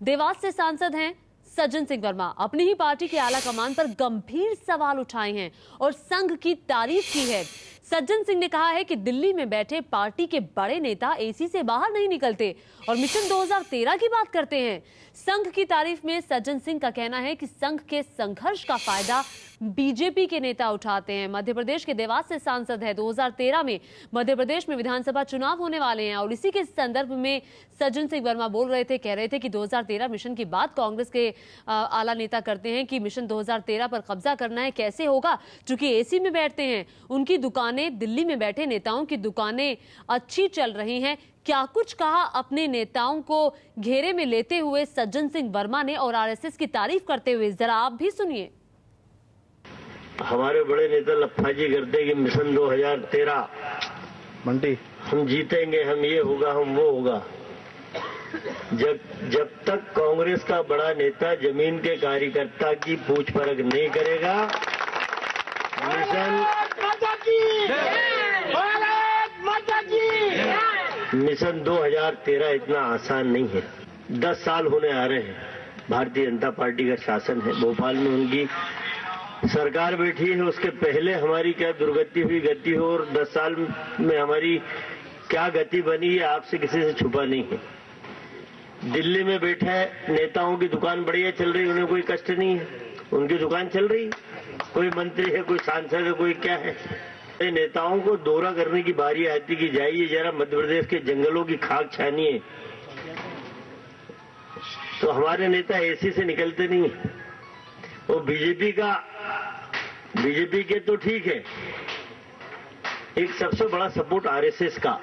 देवास से सांसद हैं सज्जन सिंह वर्मा। अपनी ही पार्टी के आला कमान पर गंभीर सवाल उठाए हैं और संघ की तारीफ की है। सज्जन सिंह ने कहा है कि दिल्ली में बैठे पार्टी के बड़े नेता एसी से बाहर नहीं निकलते और मिशन 2013 की बात करते हैं। संघ की तारीफ में सज्जन सिंह का कहना है कि संघ के संघर्ष का फायदा बीजेपी के नेता उठाते हैं। मध्य प्रदेश के देवास से सांसद है। 2013 में मध्य प्रदेश में विधानसभा चुनाव होने वाले हैं और इसी के संदर्भ में सज्जन सिंह वर्मा बोल रहे थे, कह रहे थे कि 2013 मिशन की बात कांग्रेस के आला नेता करते हैं कि मिशन 2013 पर कब्जा करना है, कैसे होगा? चूंकि एसी में बैठते हैं, उनकी दुकानें, दिल्ली में बैठे नेताओं की दुकानें अच्छी चल रही हैं। क्या कुछ कहा अपने नेताओं को घेरे में लेते हुए सज्जन सिंह वर्मा ने और आरएसएस की तारीफ करते हुए, जरा आप भी सुनिए। हमारे बड़े नेता लफाजी करते कि मिशन 2013 मंटी हम जीतेंगे, हम ये होगा, हम वो होगा। जब तक कांग्रेस का बड़ा नेता जमीन के कार्यकर्ता की पूछ परख नहीं करेगा, मिशन 2013 इतना आसान नहीं है। 10 साल होने आ रहे हैं, भारतीय जनता पार्टी का शासन है, भोपाल में उनकी सरकार बैठी है। उसके पहले हमारी क्या दुर्गति हुई, गति हो, और 10 साल में हमारी क्या गति बनी है, आपसे किसी से छुपा नहीं है। दिल्ली में बैठे नेताओं की दुकान बढ़िया चल रही, उन्हें कोई कष्ट नहीं है, उनकी दुकान चल रही। कोई मंत्री है, कोई सांसद है, कोई क्या है। नेताओं को दौरा करने की बारी आती कि जाइए जरा मध्य प्रदेश के जंगलों की खाक छानिए, तो हमारे नेता एसी से निकलते नहीं। वो बीजेपी के तो ठीक है, एक सबसे बड़ा सपोर्ट आरएसएस का,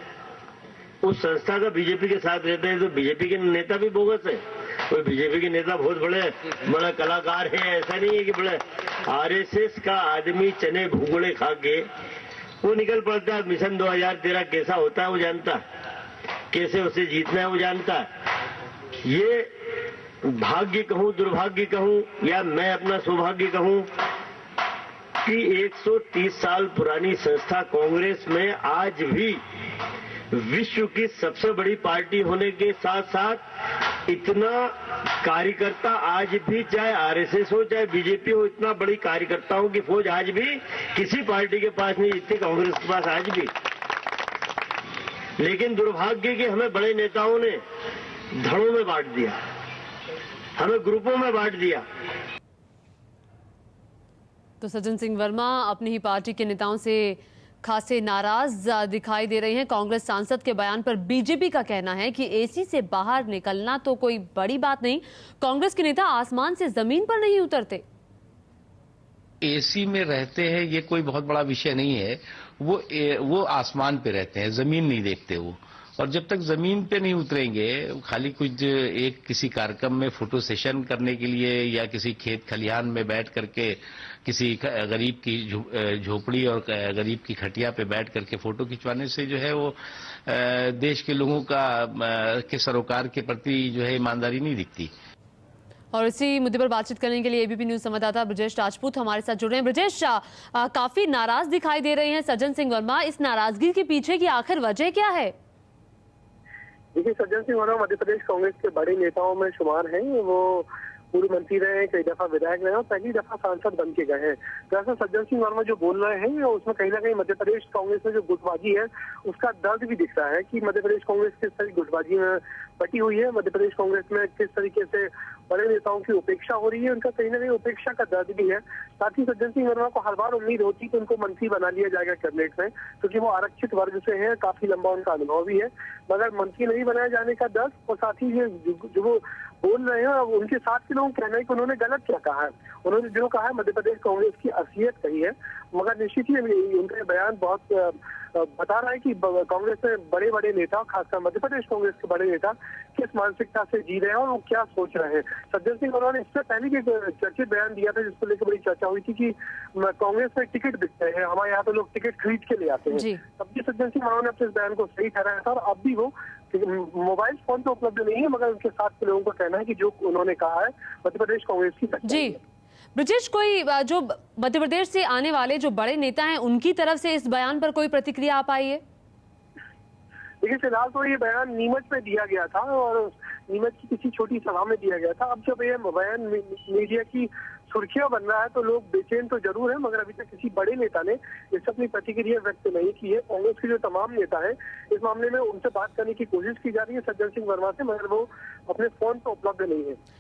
उस संस्था का बीजेपी के साथ रहते हैं, तो बीजेपी के नेता भी बोगस है। कोई बीजेपी के नेता बहुत बड़ा कलाकार है, ऐसा नहीं है कि बड़े। आरएसएस का आदमी चने भूगोड़े खा के वो निकल पड़ता है। मिशन 2013 कैसा होता है वो जानता है, कैसे उसे जीतना है वो जानता है। ये भाग्य कहूं, दुर्भाग्य कहूं, या मैं अपना सौभाग्य कहूं कि 130 साल पुरानी संस्था कांग्रेस में आज भी विश्व की सबसे बड़ी पार्टी होने के साथ साथ इतना कार्यकर्ता आज भी, चाहे आरएसएस हो चाहे बीजेपी हो, इतना बड़ी कार्यकर्ताओं की फौज आज भी किसी पार्टी के पास नहीं, जितनी कांग्रेस के पास आज भी। लेकिन दुर्भाग्य कि हमें बड़े नेताओं ने धड़ों में बांट दिया, हमें ग्रुपों में बांट दिया। तो सज्जन सिंह वर्मा अपनी ही पार्टी के नेताओं से खासे नाराज दिखाई दे रहे हैं। कांग्रेस सांसद के बयान पर बीजेपी का कहना है कि एसी से बाहर निकलना तो कोई बड़ी बात नहीं, कांग्रेस के नेता आसमान से जमीन पर नहीं उतरते। एसी में रहते हैं ये कोई बहुत बड़ा विषय नहीं है, वो आसमान पे रहते हैं, जमीन नहीं देखते वो। और जब तक जमीन पे नहीं उतरेंगे, खाली कुछ एक किसी कार्यक्रम में फोटो सेशन करने के लिए या किसी खेत खलिहान में बैठ करके किसी गरीब की झोपड़ी और गरीब की खटिया पे बैठ करके फोटो खिंचवाने से जो है वो देश के लोगों के सरोकार के प्रति जो है ईमानदारी नहीं दिखती। और इसी मुद्दे पर बातचीत करने के लिए एबीपी न्यूज संवाददाता ब्रजेश राजपूत हमारे साथ जुड़ रहे हैं। ब्रजेश, काफी नाराज दिखाई दे रहे हैं सज्जन सिंह वर्मा, इस नाराजगी के पीछे की आखिर वजह क्या है? देखिए, सज्जन सिंह वर्मा मध्य प्रदेश कांग्रेस के बड़े नेताओं में शुमार हैं। वो पूर्व मंत्री रहे हैं, कई दफा विधायक रहे हैं और पहली दफा सांसद बन के गए हैं। दरअसल सज्जन सिंह वर्मा जो बोल रहे हैं उसमें कहीं ना कहीं मध्य प्रदेश कांग्रेस में जो गुटबाजी है उसका दर्द भी दिख रहा है कि मध्य प्रदेश कांग्रेस किस तरह गुटबाजी में बटी हुई है। मध्य प्रदेश कांग्रेस में किस तरीके से बड़े नेताओं की उपेक्षा हो रही है, उनका कहीं ना कहीं उपेक्षा का दर्द भी है। साथ ही सज्जन सिंह वर्मा को हर बार उम्मीद होती कि उनको मंत्री बना लिया जाएगा कैबिनेट में, क्योंकि वो आरक्षित वर्ग से हैं, काफी लंबा उनका अनुभव भी है। मगर मंत्री नहीं बनाए जाने का दर्द और साथ ही जो वो बोल रहे हैं, उनके साथ के लोगों कहना है कि उन्होंने गलत क्या कहा है। उन्होंने जो कहा है मध्य प्रदेश कांग्रेस की असलियत कही है, मगर निश्चित ही उनका बयान बहुत बता रहा है कि कांग्रेस में बड़े बड़े नेता, खासकर मध्य प्रदेश कांग्रेस के बड़े नेता किस मानसिकता से जी रहे हैं और वो क्या सोच रहे हैं। सज्जन सिंह वर्मा ने इससे पहले भी चर्चित बयान दिया था जिसको लेकर बड़ी चर्चा हुई थी कि कांग्रेस में टिकट बिकते हैं, हमारे यहाँ तो लोग टिकट खरीद के ले आते हैं। तब भी सज्जन सिंह वर्मा ने अपने इस बयान को सही ठहराया था और अब भी वो मोबाइल फोन तो उपलब्ध नहीं है, मगर उनके साथ के लोगों को कहना है कि जो उन्होंने कहा है मध्य प्रदेश कांग्रेस की सच्चाई है। ब्रजेश, कोई जो मध्य प्रदेश से आने वाले जो बड़े नेता हैं उनकी तरफ से इस बयान पर कोई प्रतिक्रिया आ पाई है? देखिए, फिलहाल तो ये बयान नीमच में दिया गया था और नीमच की किसी छोटी सभा में दिया गया था। अब जब ये बयान मीडिया की सुर्खियां बन रहा है तो लोग बेचैन तो जरूर है, मगर अभी तक किसी बड़े नेता ने इस अपनी प्रतिक्रिया व्यक्त नहीं की है। कांग्रेस के जो तमाम नेता हैं इस मामले में उनसे बात करने की कोशिश की जा रही है सज्जन सिंह वर्मा से, मगर वो अपने फोन पर उपलब्ध नहीं है।